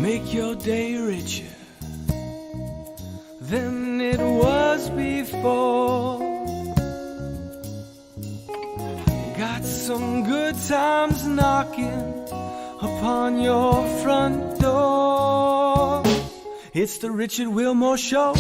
make your day richer than it was before. Got some good times knocking upon your front door. It's the Richard Wilmore Show.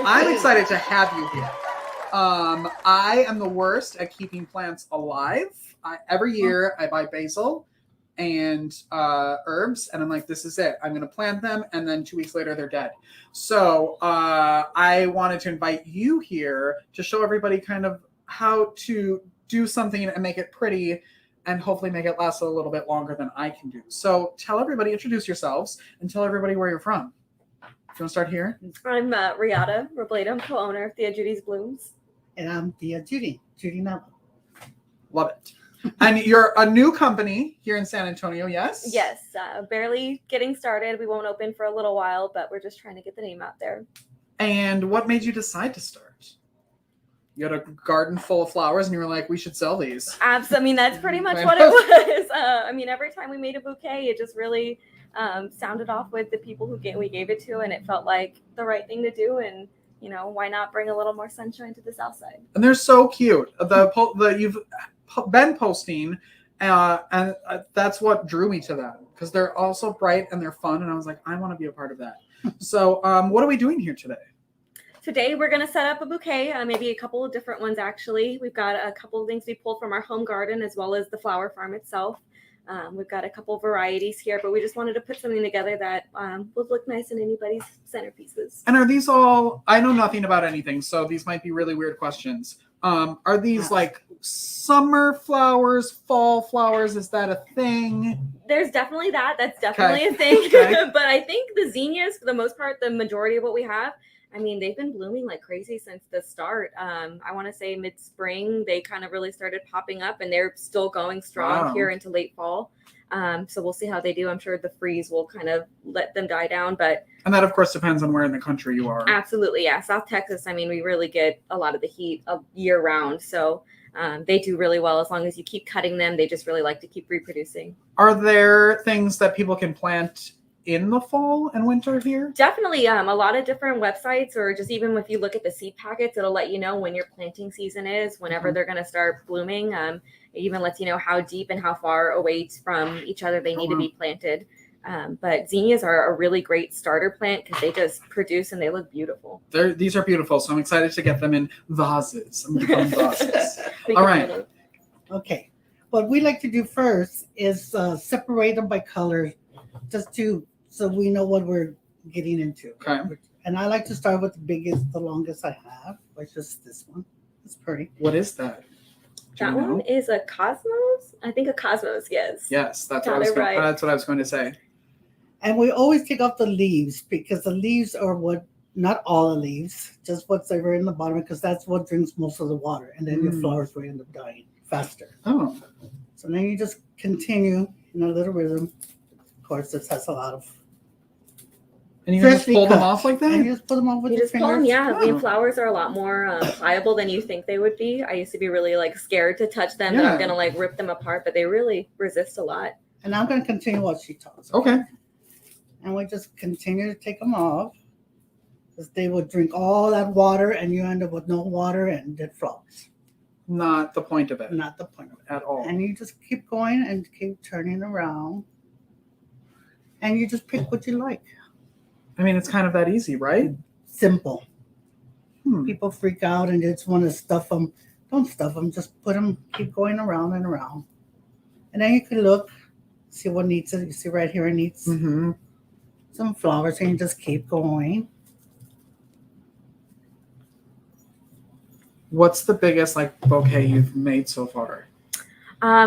I'm excited to have you here. I am the worst at keeping plants alive. Every year I buy basil and herbs, and I'm like, this is it. I'm going to plant them, and then 2 weeks later they're dead. So I wanted to invite you here to show everybody kind of how to do something and make it pretty and hopefully make it last a little bit longer than I can do. So tell everybody, introduce yourselves, and tell everybody where you're from. Do you want to start here? I'm Riata Robledo. I'm co-owner of Thea Judy's Blooms. And I'm Thea Judy Mello. Love it. And you're a new company here in San Antonio, yes? Yes, barely getting started. We won't open for a little while, but we're just trying to get the name out there. And what made you decide to start? You had a garden full of flowers and you were like, we should sell these. Absolutely. I mean, that's pretty much what it was. I mean, every time we made a bouquet, it just really sounded off with the people who we gave it to, and it felt like the right thing to do. And you know, why not bring a little more sunshine to the south side? And they're so cute. The you've been posting, and that's what drew me to them, because they're also bright and they're fun, and I was like, I want to be a part of that. So what are we doing here today? Today we're going to set up a bouquet, maybe a couple of different ones actually. We've got a couple of things we pulled from our home garden as well as the flower farm itself. We've got a couple varieties here, but we just wanted to put something together that would look nice in anybody's centerpieces. And are these all, I know nothing about anything, so these might be really weird questions. Are these like summer flowers, fall flowers? Is that a thing? There's definitely that. That's definitely a thing. But I think the zinnias, for the most part, the majority of what we have, I mean, they've been blooming like crazy since the start. I want to say mid-spring, they kind of really started popping up, and they're still going strong here into late fall. So we'll see how they do. I'm sure the freeze will kind of let them die down. And that, of course, depends on where in the country you are. Absolutely, yeah. South Texas, I mean, we really get a lot of the heat year-round. So they do really well as long as you keep cutting them. They just really like to keep reproducing. Are there things that people can plant in the fall and winter here? Definitely. A lot of different websites, or just even if you look at the seed packets, it'll let you know when your planting season is, whenever they're going to start blooming. It even lets you know how deep and how far away from each other they need to be planted. But zinnias are a really great starter plant because they just produce and they look beautiful. These are beautiful. So I'm excited to get them in vases. All right. Okay. What we like to do first is separate them by color, just so we know what we're getting into. Okay. And I like to start with the biggest, the longest I have, which is this one. It's pretty. What is that? That one is a cosmos. I think a cosmos, yes. Yes, that's what I was going to say. And we always take off the leaves, because the leaves are not all the leaves, just what's ever in the bottom, because that's what drinks most of the water. And then your flowers will end up dying faster. Oh. So then you just continue in a little rhythm. Of course, this has a lot of. And you just pull them off like that? And you just pull them off with your fingers? Pull them, yeah. I mean, flowers are a lot more pliable than you think they would be. I used to be really scared to touch them, that I'm going to rip them apart, but they really resist a lot. And I'm going to continue what she talks. Okay. And we just continue to take them off, because they will drink all that water and you end up with no water and dead flowers. Not the point of it. Not the point of it. At all. And you just keep going and keep turning around. And you just pick what you like. I mean, it's kind of that easy, right? Simple. People freak out and just want to stuff them. Don't stuff them. Just put them, keep going around and around. And then you can look, see what needs it. You see right here, it needs some flowers, and you just keep going. What's the biggest like bouquet you've made so far?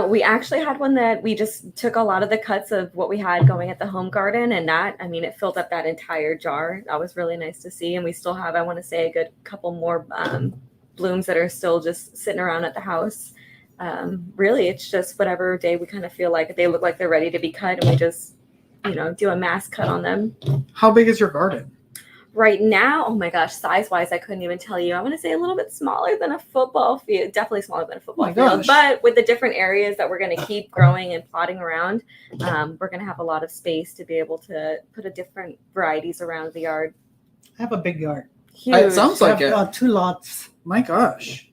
We actually had one that we just took a lot of the cuts of what we had going at the home garden, and that, I mean, it filled up that entire jar. That was really nice to see. And we still have, I want to say, a good couple more blooms that are still just sitting around at the house. Really, it's just whatever day we kind of feel like they look like they're ready to be cut, and we just, do a mass cut on them. How big is your garden? Right now, oh my gosh, size-wise, I couldn't even tell you. I want to say a little bit smaller than a football field, definitely smaller than a football field. But with the different areas that we're going to keep growing and plotting around, we're going to have a lot of space to be able to put a different varieties around the yard. I have a big yard. Huge. It sounds like it. 2 lots. My gosh.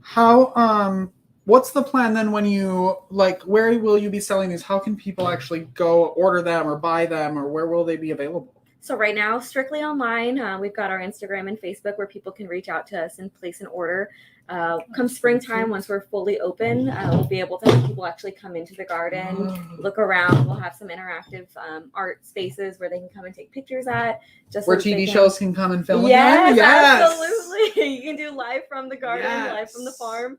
How, what's the plan then when you, like, where will you be selling these? How can people actually go order them or buy them, or where will they be available? So right now, strictly online. We've got our Instagram and Facebook where people can reach out to us and place an order. Come springtime, once we're fully open, we'll be able to have people actually come into the garden, look around. We'll have some interactive art spaces where they can come and take pictures at. Just Where TV shows can come and film yes, again? Yes, absolutely. You can do live from the garden, live from the farm.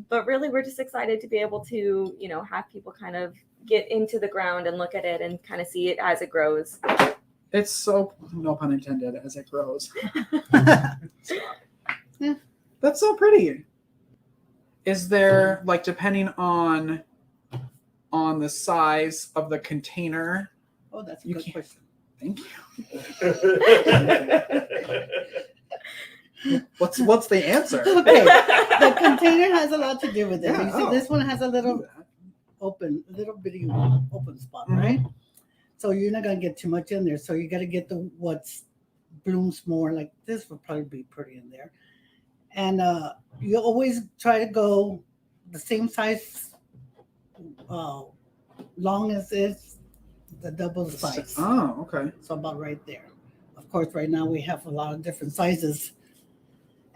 But really, we're just excited to be able to, have people kind of get into the ground and look at it and kind of see it as it grows. It's so, no pun intended, as it grows. Yeah. That's so pretty. Is there, like, depending on the size of the container? Oh, that's a good question. Thank you. What's the answer? Okay, the container has a lot to do with it. Yeah, You see, this one has a little bitty open spot, right? So you're not gonna get too much in there. So you got to get the what's blooms more. Like this would probably be pretty in there. And you always try to go the same size, long as it's the double size. Oh, okay. So about right there. Of course, right now we have a lot of different sizes,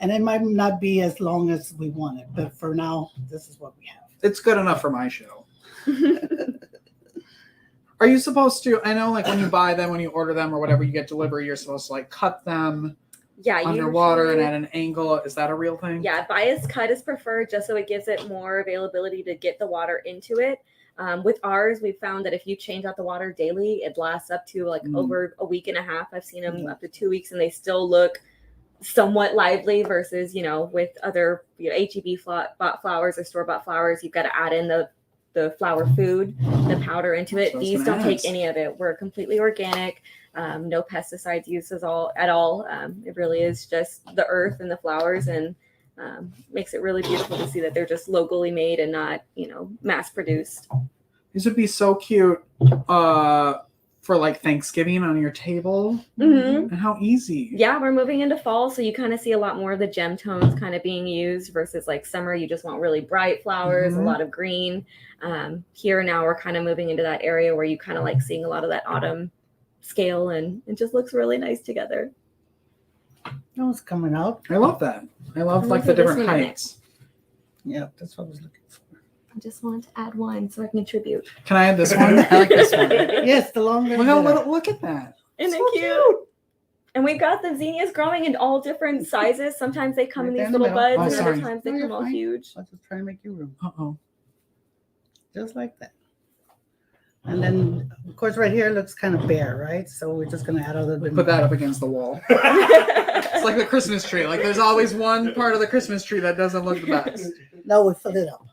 and it might not be as long as we want it. But for now, this is what we have. It's good enough for my show. Are you supposed to, I know, like, when you buy them, when you order them or whatever, you get delivery, you're supposed to, like, cut them underwater and at an angle. Is that a real thing? Yeah, bias cut is preferred just so it gives it more availability to get the water into it. With ours, we found that if you change out the water daily, it lasts up to like over a week and a half. I've seen them up to 2 weeks and they still look somewhat lively versus, with other HEB flowers or store-bought flowers, you've got to add in the flower food, the powder into it. These don't take any of it. We're completely organic, no pesticides used at all. It really is just the earth and the flowers, and makes it really beautiful to see that they're just locally made and not, mass produced. These would be so cute for like Thanksgiving on your table. And how easy. Yeah, we're moving into fall, so you kind of see a lot more of the gem tones kind of being used versus like summer. You just want really bright flowers, a lot of green. Here now we're kind of moving into that area where you kind of like seeing a lot of that autumn scale, and it just looks really nice together. That was coming out. I love that. I love like the different heights. Yeah, that's what I was looking for. I just wanted to add one so I can contribute. Can I add this one? I like this one. Yes, the longer. Look at that. Isn't so it cute? And we've got the zinnias growing in all different sizes. Sometimes they come in these little buds, and other times they come all huge. I'll just try and make you room. Uh-oh. Just like that. And then, of course, right here it looks kind of bare, right? So we're just going to add a little bit Put that up against the wall. It's like the Christmas tree. Like there's always one part of the Christmas tree that doesn't look the best. No, we fill it up.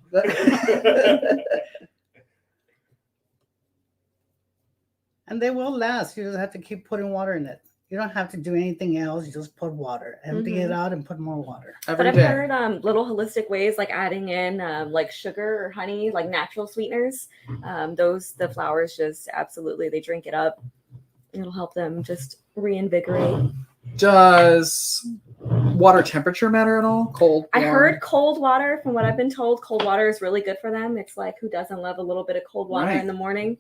And they will last. You just have to keep putting water in it. You don't have to do anything else. You just put water, empty it out, and put more water. But I've heard little holistic ways like adding in like sugar or honey, like natural sweeteners. The flowers just absolutely, they drink it up. It'll help them just reinvigorate. Does water temperature matter at all? Cold water? I heard cold water. From what I've been told, cold water is really good for them. It's like, who doesn't love a little bit of cold water in the morning?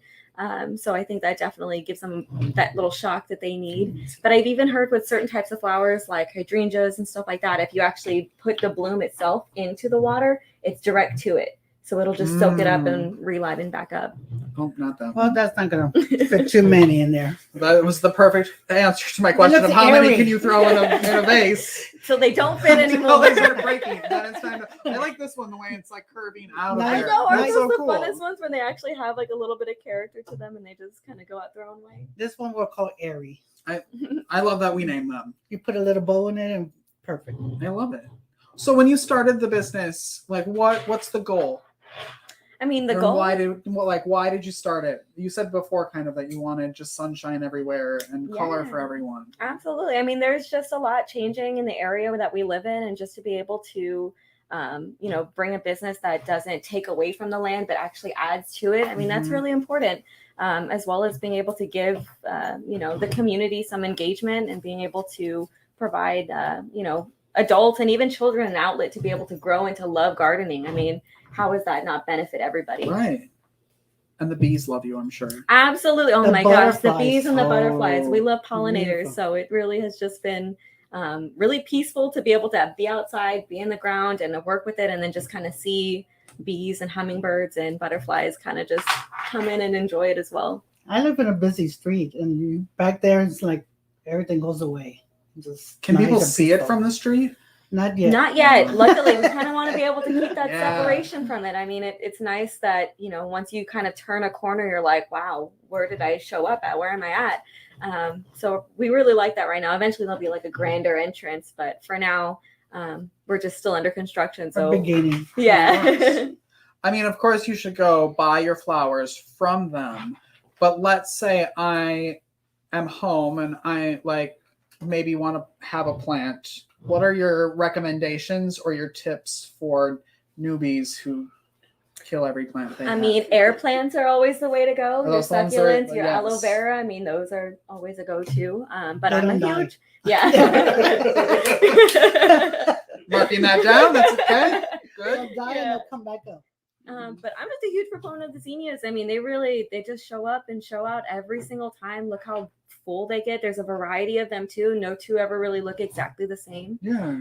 So I think that definitely gives them that little shock that they need. But I've even heard with certain types of flowers like hydrangeas and stuff like that, if you actually put the bloom itself into the water, it's direct to it. So it'll just soak it up and reliven back up. Oh, not that one. Well, that's not gonna fit too many in there. That was the perfect answer to my question of how many can you throw in a vase. So they don't fit Until anymore. they start breaking. Then it's time to, I like this one, the way it's like curving out of I I there. know, aren't That's those so the cool. funnest ones when they actually have like a little bit of character to them and they just kind of go out their own way? This one we'll call airy. I love that we name them. You put a little bow in it and perfect. I love it. So when you started the business, like what's the goal? I mean, the And goal. why did you start it? You said before kind of that you wanted just sunshine everywhere and color Yeah. for everyone. Absolutely. I mean, there's just a lot changing in the area that we live in, and just to be able to, bring a business that doesn't take away from the land, but actually adds to it. I mean, that's Mhm. really important, as well as being able to give, the community some engagement and being able to provide, adults and even children an outlet to be able to grow and to love gardening. I mean, how does that not benefit everybody? Right. And the bees love you, I'm sure. Absolutely. Oh The my gosh, the butterflies. bees and the butterflies. We Oh, love pollinators. beautiful. So it really has just been really peaceful to be able to be outside, be in the ground and to work with it, and then just kind of see bees and hummingbirds and butterflies kind of just come in and enjoy it as well. I live in a busy street, and back there it's like everything goes away. Just Can nice people and see it peaceful. from the street? Not yet. Not yet. Luckily, we kind of want to be able to keep that Yeah. separation from it. I mean, it's nice that, once you kind of turn a corner, you're like, wow, where did I show up at? Where am I at? So we really like that right now. Eventually, there'll be like a grander entrance, but for now, we're just still under construction. We're So beginning. yeah. I mean, of course, you should go buy your flowers from them. But let's say I am home and I maybe want to have a plant. What are your recommendations or your tips for newbies who kill every plant they I have? mean, air plants are always the way to go. Are Your those the ones that are- succulents, your aloe yes. vera. I mean, those are always a go-to. But They I'm a don't die. huge, yeah. Marking that down. That's okay. Good. They'll die and Yeah. they'll come back up. But I'm just a huge proponent of the zinnias. I mean, they just show up and show out every single time. Look how full they get. There's a variety of them too. No two ever really look exactly the same. Yeah.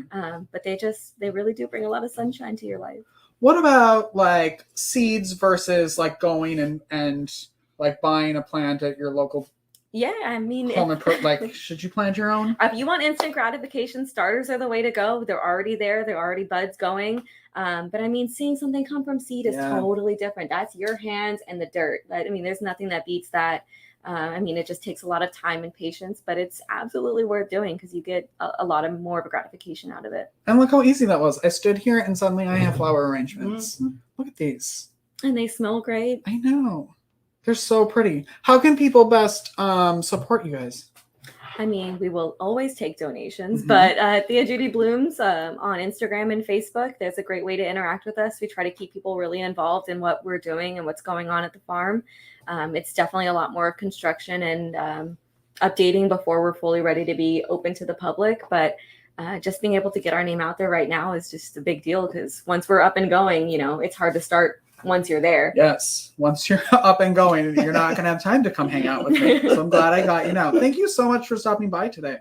But they really do bring a lot of sunshine to your life. What about like seeds versus like going and like buying a plant at your local Yeah, I mean, home and should you plant your own? if you want instant gratification, starters are the way to go. They're already there. They're already buds going. But I mean, seeing something come from seed is Yeah. totally different. That's your hands and the dirt. I mean, there's nothing that beats that. I mean, it just takes a lot of time and patience, but it's absolutely worth doing because you get a lot of more of a gratification out of it. And look how easy that was. I stood here and suddenly I have flower arrangements. Look at these. And they smell great. I know. They're so pretty. How can people best support you guys? I mean, we will always take donations, Mhm. but Thea Judy Blooms on Instagram and Facebook, there's a great way to interact with us. We try to keep people really involved in what we're doing and what's going on at the farm. It's definitely a lot more construction and updating before we're fully ready to be open to the public. But just being able to get our name out there right now is just a big deal because once we're up and going, it's hard to start once you're there. Yes. Once you're up and going, you're not going to have time to come hang out with me. So I'm glad I got you now. Thank you so much for stopping by today.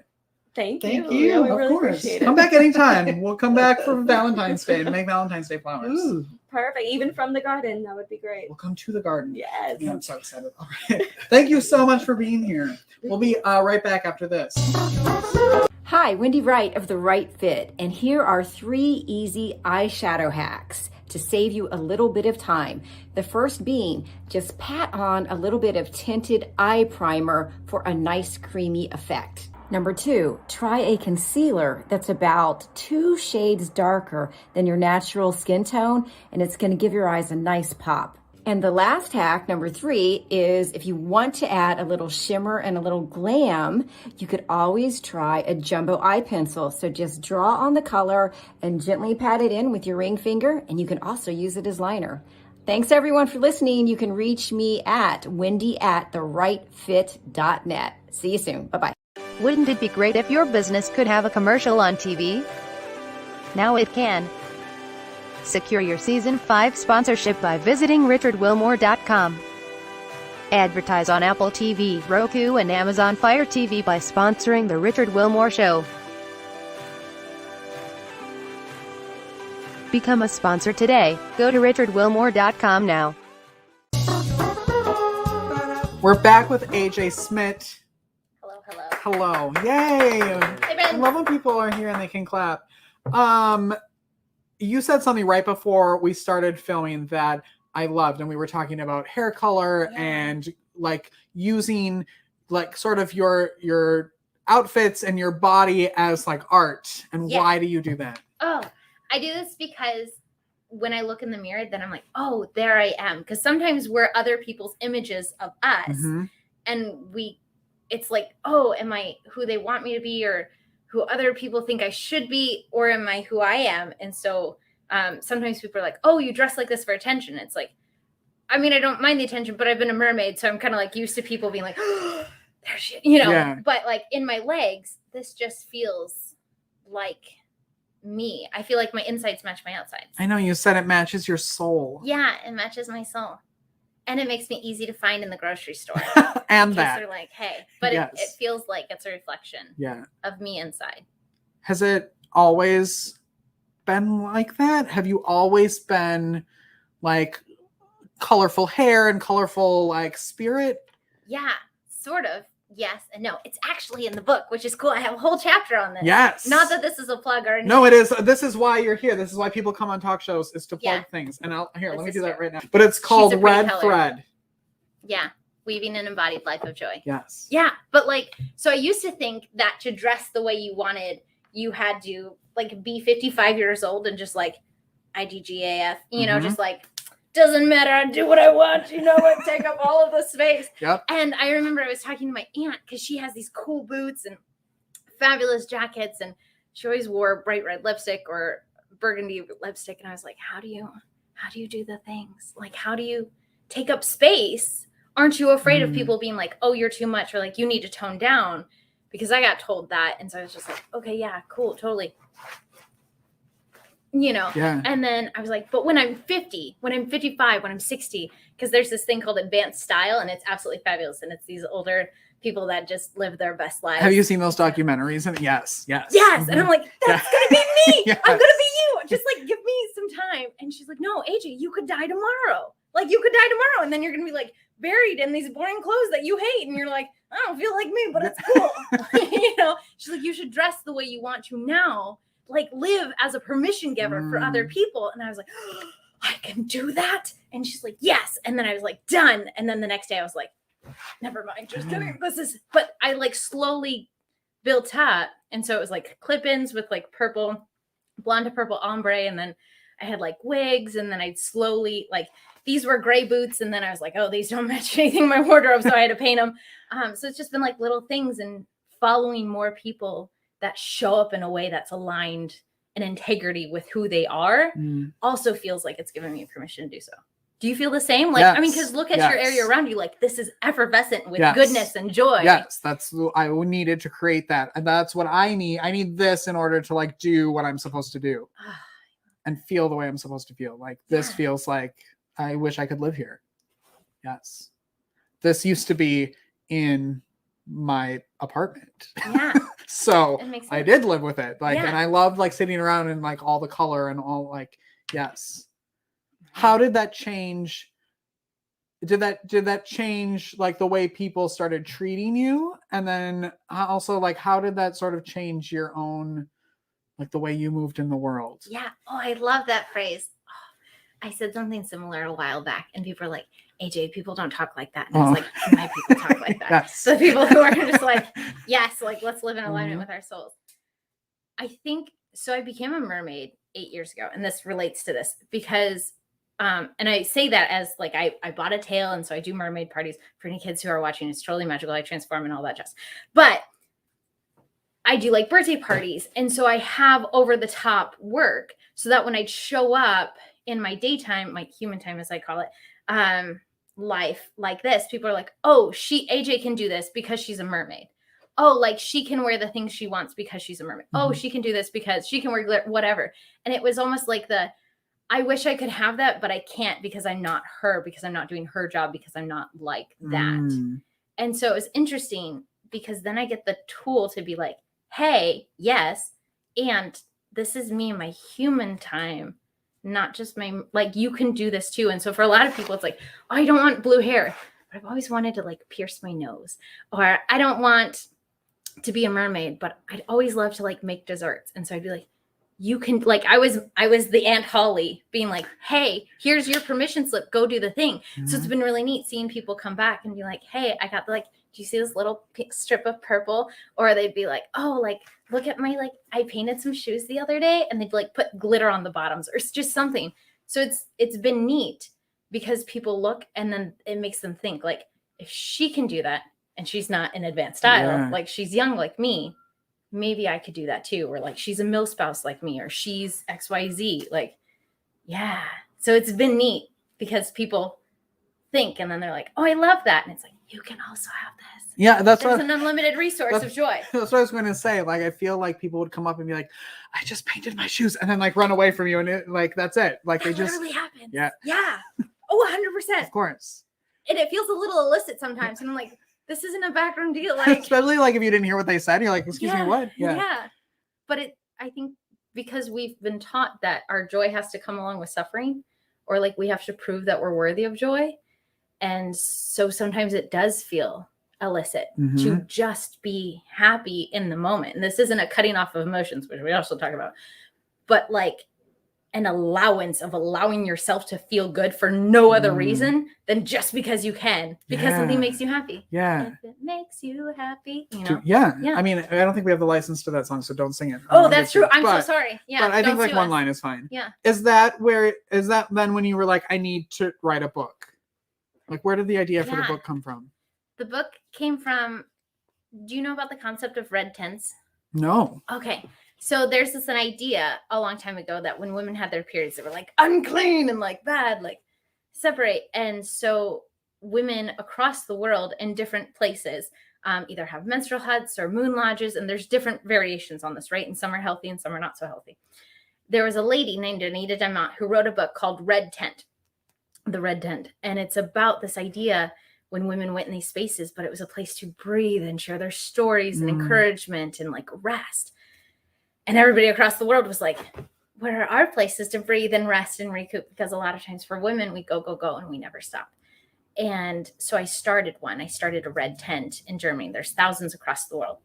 Thank Thank you. you. Yeah, we Of really course. appreciate it. Come back anytime. We'll come back for Valentine's Day and make Valentine's Day flowers. Ooh. Perfect. Even from the garden, that would be great. We'll come to the garden. Yes. Yeah, I'm so excited. All right. Thank you so much for being here. We'll be right back after this. Hi, Wendy Wright of The Right Fit, and here are 3 easy eyeshadow hacks to save you a little bit of time. The first being, just pat on a little bit of tinted eye primer for a nice creamy effect. Number 2, try a concealer that's about 2 shades darker than your natural skin tone, and it's going to give your eyes a nice pop. And the last hack, number 3, is if you want to add a little shimmer and a little glam, you could always try a jumbo eye pencil. So just draw on the color and gently pat it in with your ring finger, and you can also use it as liner. Thanks everyone for listening. You can reach me at wendy@therightfit.net. See you soon. Bye-bye. Wouldn't it be great if your business could have a commercial on TV? Now it can. Secure your Season 5 sponsorship by visiting richardwilmore.com. Advertise on Apple TV, Roku, and Amazon Fire TV by sponsoring The Richard Wilmore Show. Become a sponsor today. Go to richardwilmore.com now. We're back with AJ Smit. Hello, hello. Hello. Yay. Hey, I Ben. love when people are here and they can clap. You said something right before we started filming that I loved, and we were talking about hair color and like using like sort of your outfits and your body as like art. And why do you do that? Oh, I do this because when I look in the mirror, then I'm like, oh, there I am. Because sometimes we're other people's images of us. Mm-hmm. And it's like, oh, am I who they want me to be, or who other people think I should be, or am I who I am? And so sometimes people are like, oh, you dress like this for attention. It's like, I mean, I don't mind the attention, but I've been a mermaid, so I'm kind of like used to people being like, oh, there she is, you know. Yeah. But like in my legs, this just feels like me. I feel like my insides match my outsides. I know you said it matches your soul. Yeah, it matches my soul. And it makes me easy to find in the grocery store. And in case that. they're like, hey, but Yes. it feels like it's a reflection of me inside. Has it always been like that? Have you always been like colorful hair and colorful like spirit? Yeah, sort of. Yes and no. It's actually in the book, which is cool. I have a whole chapter on this. Yes. Not that this is a plug or anything. No, it is. This is why you're here. This is why people come on talk shows, is to plug things. And let me do that right now. But it's called Red Thread. Yeah. Weaving an embodied life of joy. Yes. Yeah. But like, so I used to think that to dress the way you wanted, you had to like be 55 years old and just like IDGAF, you know, just like, doesn't matter. I do what I want. You know what? Take up all of the space. Yep. And I remember I was talking to my aunt because she has these cool boots and fabulous jackets, and she always wore bright red lipstick or burgundy lipstick. And I was like, how do you do the things? Like, how do you take up space? Aren't you afraid of people being like, oh, you're too much, or like you need to tone down? Because I got told that. And so I was just like, okay, yeah, cool, totally. You know, and then I was like, but when I'm 50, when I'm 55, when I'm 60, because there's this thing called advanced style, and it's absolutely fabulous. And it's these older people that just live their best lives. Have you seen those documentaries? And yes. And I'm like, that's going to be me. Yes. I'm going to be you. Just like, give me some time. And she's like, no, AJ, you could die tomorrow. Like, you could die tomorrow. And then you're going to be like buried in these boring clothes that you hate. And you're like, I don't feel like me, but it's cool. You know, she's like, you should dress the way you want to now. Like, live as a permission giver for other people. And I was like, oh, I can do that. And she's like, yes. And then I was like, done. And then the next day I was like, never mind, just kidding. But I like slowly built up. And so it was like clip-ins with like blonde to purple ombre. And then I had like wigs. And then I'd slowly like, these were gray boots. And then I was like, oh, these don't match anything in my wardrobe. So I had to paint them. So it's just been like little things and following more people that show up in a way that's aligned in integrity with who they are also feels like it's giving me permission to do so. Do you feel the same? Like, I mean, because look at your area around you, like this is effervescent with goodness and joy. Yes, I needed to create that. And that's what I need. I need this in order to like do what I'm supposed to do and feel the way I'm supposed to feel. Like this feels like I wish I could live here. Yes. This used to be in my apartment. Yeah. So I did live with it. Like, and I loved like sitting around and like all the color and all like, yes. How did that change? Did that change like the way people started treating you? And then also like, how did that sort of change your own, like the way you moved in the world? Yeah. Oh, I love that phrase. Oh, I said something similar a while back and people are like, AJ, people don't talk like that. And I was like, my people talk like that. Yes. So people who are just like, yes, like let's live in alignment with our souls. I think, so I became a mermaid 8 years ago. And this relates to this because, and I say that as like, I bought a tail. And so I do mermaid parties for any kids who are watching. It's totally magical. I transform and all that jazz. But I do like birthday parties. And so I have over the top work so that when I show up in my daytime, my human time, as I call it, life like this, people are like, oh, AJ can do this because she's a mermaid. Oh, like she can wear the things she wants because she's a mermaid. Oh, she can do this because she can wear glitter, whatever. And it was almost like I wish I could have that, but I can't because I'm not her, because I'm not doing her job, because I'm not like that. And so it was interesting because then I get the tool to be like, hey, yes, and this is me in my human time not just my, like, you can do this too. And so for a lot of people, it's like, oh, I don't want blue hair, but I've always wanted to like pierce my nose, or I don't want to be a mermaid, but I'd always love to like make desserts. And so I'd be like, you can, like, I was the Aunt Holly being like, hey, here's your permission slip, go do the thing. So it's been really neat seeing people come back and be like, hey, I got like, do you see this little pink strip of purple? Or they'd be like, oh, like, look at my, like, I painted some shoes the other day, and they'd like put glitter on the bottoms or just something. So it's been neat because people look and then it makes them think, like, if she can do that and she's not in advanced style, like she's young like me, maybe I could do that too. Or like, she's a milspouse like me, or she's XYZ. Like, yeah. So it's been neat because people think and then they're like, oh, I love that. And it's like, you can also have this. Yeah, that's There's an unlimited resource of joy. That's what I was going to say. Like, I feel like people would come up and be like, I just painted my shoes, and then like run away from you, and it, like, that's it. Like, That they just literally happens. Yeah. Yeah. Oh, 100%. Of course. And it feels a little illicit sometimes. And I'm like, this isn't a backroom deal. Like, Especially like if you didn't hear what they said, you're like, excuse me, what? Yeah. But I think because we've been taught that our joy has to come along with suffering, or like we have to prove that we're worthy of joy. And so sometimes it does feel illicit to just be happy in the moment. And this isn't a cutting off of emotions, which we also talk about, but like an allowance of allowing yourself to feel good for no other reason than just because you can, because something makes you happy. Yeah. If it makes you happy, you know? Yeah. I mean, I don't think we have the license to that song, so don't sing it. Oh, that's true. I'm so sorry. Yeah. But I think don't like sue one us. line is fine. Yeah. Is that then when you were like, I need to write a book? Like, where did the idea for the book come from? The book came from, do you know about the concept of red tents? No. Okay. So there's an idea a long time ago that when women had their periods, they were like unclean and like bad, like separate. And so women across the world in different places either have menstrual huts or moon lodges, and there's different variations on this, right? And some are healthy and some are not so healthy. There was a lady named Anita Demott who wrote a book called Red Tent, The Red Tent. And it's about this idea when women went in these spaces, but it was a place to breathe and share their stories and encouragement and like rest. And everybody across the world was like, where are our places to breathe and rest and recoup? Because a lot of times for women, we go, and we never stop. And so I started one. I started a red tent in Germany. There's thousands across the world.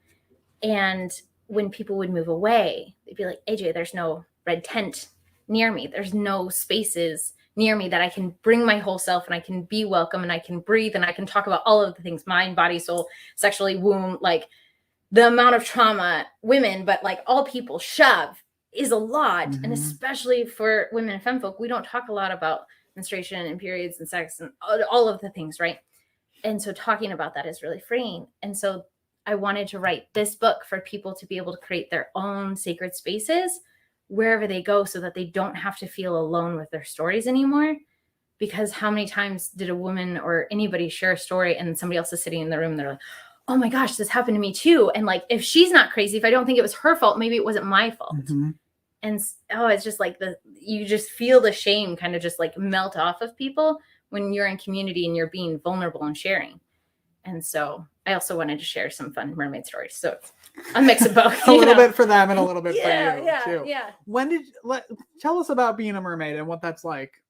And when people would move away, they'd be like, AJ, there's no red tent near me. There's no spaces near me that I can bring my whole self and I can be welcome and I can breathe and I can talk about all of the things, mind, body, soul, sexually, womb, like the amount of trauma women, but like all people shove is a lot. And especially for women and femfolk, we don't talk a lot about menstruation and periods and sex and all of the things, right? And so talking about that is really freeing. And so I wanted to write this book for people to be able to create their own sacred spaces wherever they go so that they don't have to feel alone with their stories anymore. Because how many times did a woman or anybody share a story and somebody else is sitting in the room and they're like, oh my gosh, this happened to me too. And like, if she's not crazy, if I don't think it was her fault, maybe it wasn't my fault. And it's just like you just feel the shame kind of just like melt off of people when you're in community and you're being vulnerable and sharing. And so I also wanted to share some fun mermaid stories. So it's a mix of both. A little bit for them and a little bit for you too. Yeah. When tell us about being a mermaid and what that's like.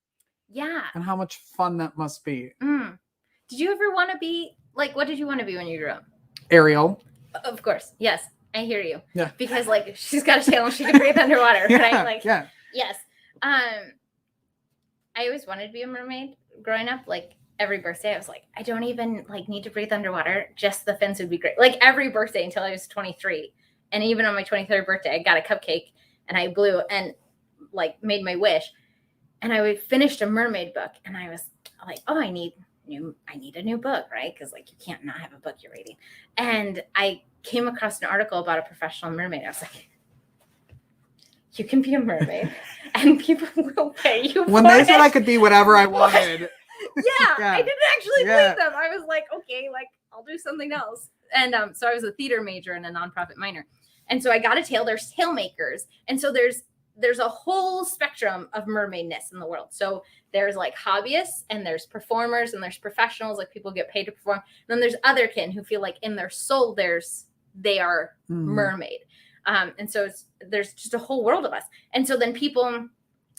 Yeah. And how much fun that must be. Did you ever want to be like, what did you want to be when you grew up? Ariel. Of course. Yes. I hear you. Yeah. Because like she's got a tail and she can breathe underwater. Right? Like, yeah. Yes. I always wanted to be a mermaid growing up. Like every birthday, I was like, I don't even like need to breathe underwater. Just the fins would be great. Like every birthday until I was 23. And even on my 23rd birthday, I got a cupcake and I blew and like made my wish. And I finished a mermaid book and I was like, oh, I need a new book, right? Because like you can't not have a book you're reading. And I came across an article about a professional mermaid. I was like, you can be a mermaid and people will pay you when for they it. said I could be whatever I wanted. I didn't actually believe them. I was like, okay, like I'll do something else. And so I was a theater major and a nonprofit minor. And so I got a tail. There's tail makers. And so there's a whole spectrum of mermaidness in the world. So there's like hobbyists and there's performers and there's professionals, like people get paid to perform. And then there's otherkin who feel like in their soul, they are mermaid. And so there's just a whole world of us. And so then people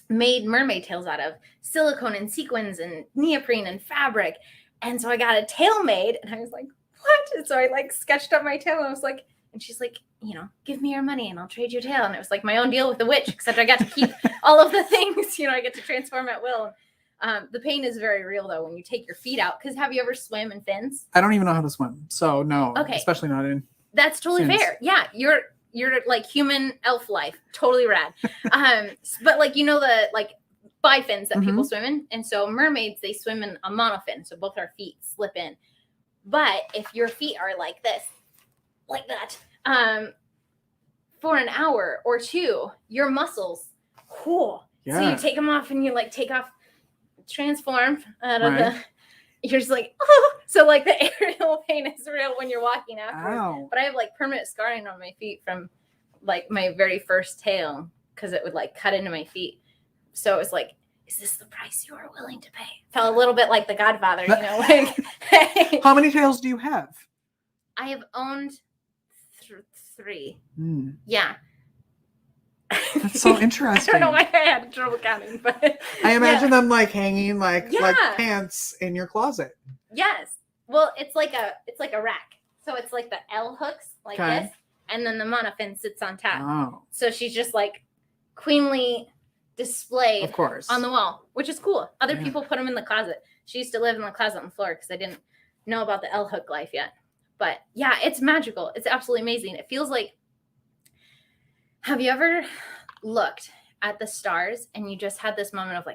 made mermaid tails out of silicone and sequins and neoprene and fabric. And so I got a tail made, and I was like, what? And so I like sketched up my tail, and I was like, and she's like, you know, give me your money and I'll trade your tail. And it was like my own deal with the witch, except I got to keep all of the things, you know, I get to transform at will. The pain is very real though when you take your feet out. Because have you ever swim in fins? I don't even know how to swim, so no. Okay. Especially not in. That's totally fins. fair. Yeah, you're like human elf life, totally rad. But like, you know, the like bifins that people swim in, and so mermaids, they swim in a monofin, so both our feet slip in. But if your feet are like this, like that, for an hour or two, your muscles, cool. Yeah. So you take them off, and you like take off, transform out of Right. you're just like, oh. So like the aerial pain is real when you're walking afterwards. Ow. But I have like permanent scarring on my feet from like my very first tail, because it would like cut into my feet. So it was like, is this the price you are willing to pay? Felt a little bit like The Godfather, you know. Like, How many tails do you have? I have owned 3. Hmm. Yeah. That's so I interesting. don't know why I had trouble counting, but I imagine them like hanging like Yeah. pants in your closet. yes. Well, it's like a rack. So it's like the L hooks like Okay. this, and then the monofin sits on top. Oh, So she's just like queenly displayed of course. on the wall, which is cool. Other Yeah. people put them in the closet. She used to live in the closet on the floor because I didn't know about the L hook life yet. But yeah, it's magical. It's absolutely amazing. It feels like, have you ever looked at the stars and you just had this moment of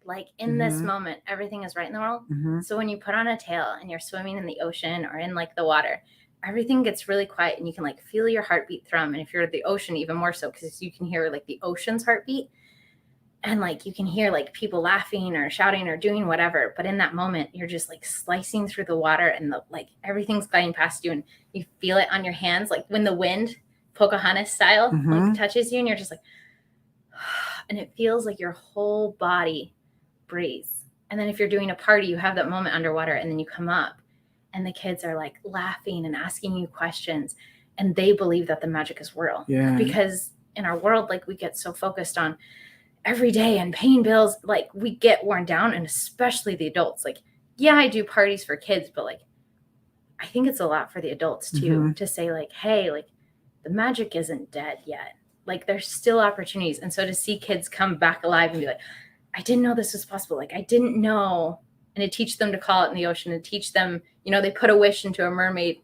like in this Mhm. moment, everything is right in the world. Mhm. So when you put on a tail and you're swimming in the ocean or in like the water, everything gets really quiet and you can like feel your heartbeat thrum. And if you're at the ocean, even more so, because you can hear like the ocean's heartbeat, and like you can hear like people laughing or shouting or doing whatever. But in that moment, you're just like slicing through the water, and the like everything's gliding past you, and you feel it on your hands, like when the wind, Pocahontas style, like Mhm. touches you, and you're just like, and it feels like your whole body breathes. And then if you're doing a party, you have that moment underwater, and then you come up and the kids are like laughing and asking you questions, and they believe that the magic is real. Yeah. Because in our world, like we get so focused on every day and paying bills, like we get worn down, and especially the adults. Like, yeah, I do parties for kids, but like I think it's a lot for the adults too, to say like, hey, like the magic isn't dead yet. Like there's still opportunities. And so to see kids come back alive and be like, I didn't know this was possible. Like I didn't know. And to teach them to call it in the ocean, and teach them, you know, they put a wish into a mermaid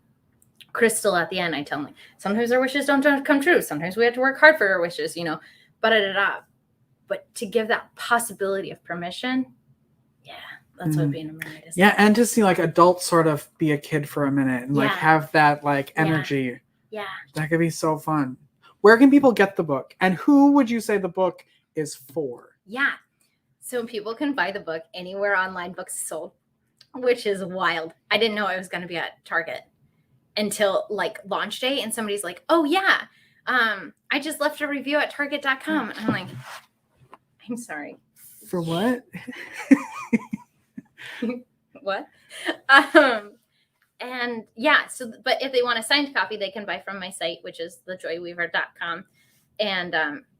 crystal at the end. I tell them, like, sometimes our wishes don't come true. Sometimes we have to work hard for our wishes, you know, but to give that possibility of permission. Yeah. That's what being a mermaid is. Yeah, and to see like adults sort of be a kid for a minute and like Yeah. have that like energy. Yeah. That could be so fun. Where can people get the book? And who would you say the book is for? Yeah. So people can buy the book anywhere online books are sold, which is wild. I didn't know I was going to be at Target until like launch day. And somebody's like, oh yeah, I just left a review at target.com. And I'm like, I'm sorry. For what? What? And yeah, so, but if they want a signed copy, they can buy from my site, which is thejoyweaver.com. And,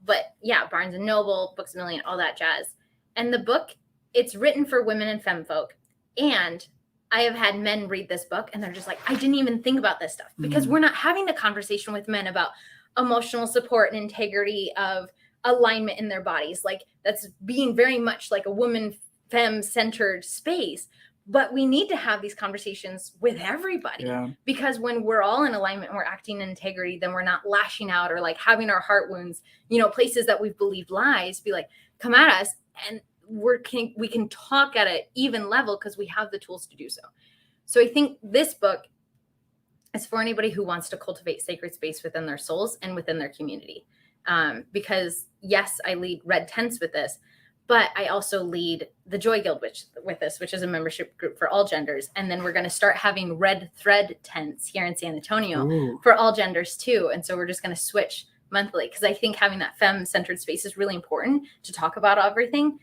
but yeah, Barnes and Noble, Books A Million, all that jazz. And the book, it's written for women and femme folk. And I have had men read this book and they're just like, I didn't even think about this stuff, because we're not having the conversation with men about emotional support and integrity of alignment in their bodies. Like that's being very much like a woman femme centered space. But we need to have these conversations with everybody, because when we're all in alignment and we're acting in integrity, then we're not lashing out or like having our heart wounds, you know, places that we've believed lies, be like, come at us. And we can talk at an even level because we have the tools to do so. So I think this book is for anybody who wants to cultivate sacred space within their souls and within their community. Because yes, I lead Red Tents with this, but I also lead the Joy Guild with this, which is a membership group for all genders. And then we're going to start having Red Thread Tents here in San Antonio for all genders too. And so we're just going to switch monthly, because I think having that femme-centered space is really important to talk about everything.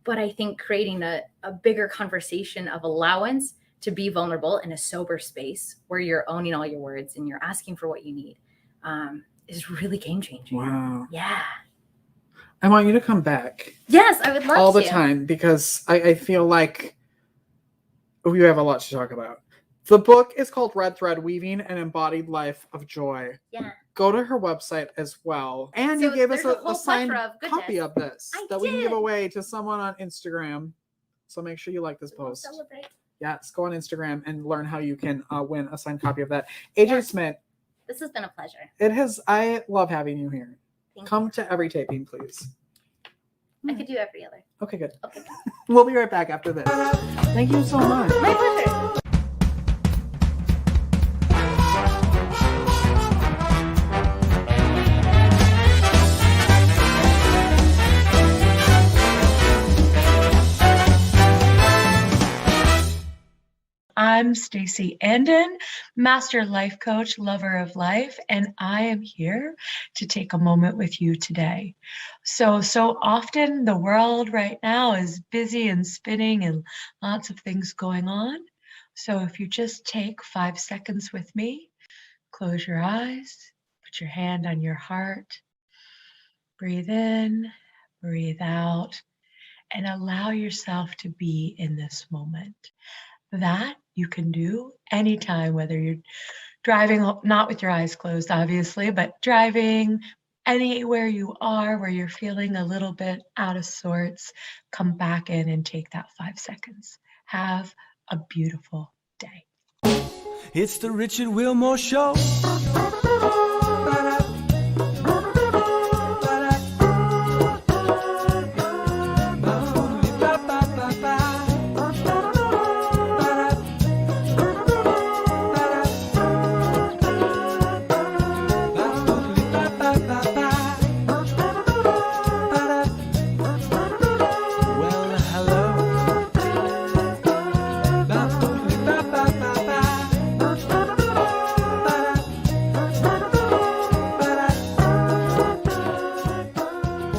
But I think creating a bigger conversation of allowance to be vulnerable in a sober space where you're owning all your words and you're asking for what you need is really game-changing. Wow. Yeah. I want you to come back Yes, I would love all to. the time because I feel like we have a lot to talk about. The book is called Red Thread, Weaving an Embodied Life of Joy. Yeah. Go to her website as well. And So you gave us there's a a whole signed plethora of copy goodness. of this I that we can give did. away to someone on Instagram. So make sure you like this We'll post. celebrate. Yes, go on Instagram and learn how you can win a signed copy of that. AJ Yes. Smit, This has been a pleasure. I love having you here. Thank Come you. to every taping, please. I could do every other. Okay, good. Okay. We'll be right back after this. Thank you so much. My pleasure. I'm Stacy Andon, Master Life Coach, Lover of Life, and I am here to take a moment with you today. So often the world right now is busy and spinning and lots of things going on. So if you just take 5 seconds with me, close your eyes, put your hand on your heart, breathe in, breathe out, and allow yourself to be in this moment. That you can do anytime, whether you're driving, not with your eyes closed, obviously, but driving anywhere you are where you're feeling a little bit out of sorts, come back in and take that 5 seconds. Have a beautiful day. It's the Richard Wilmore Show.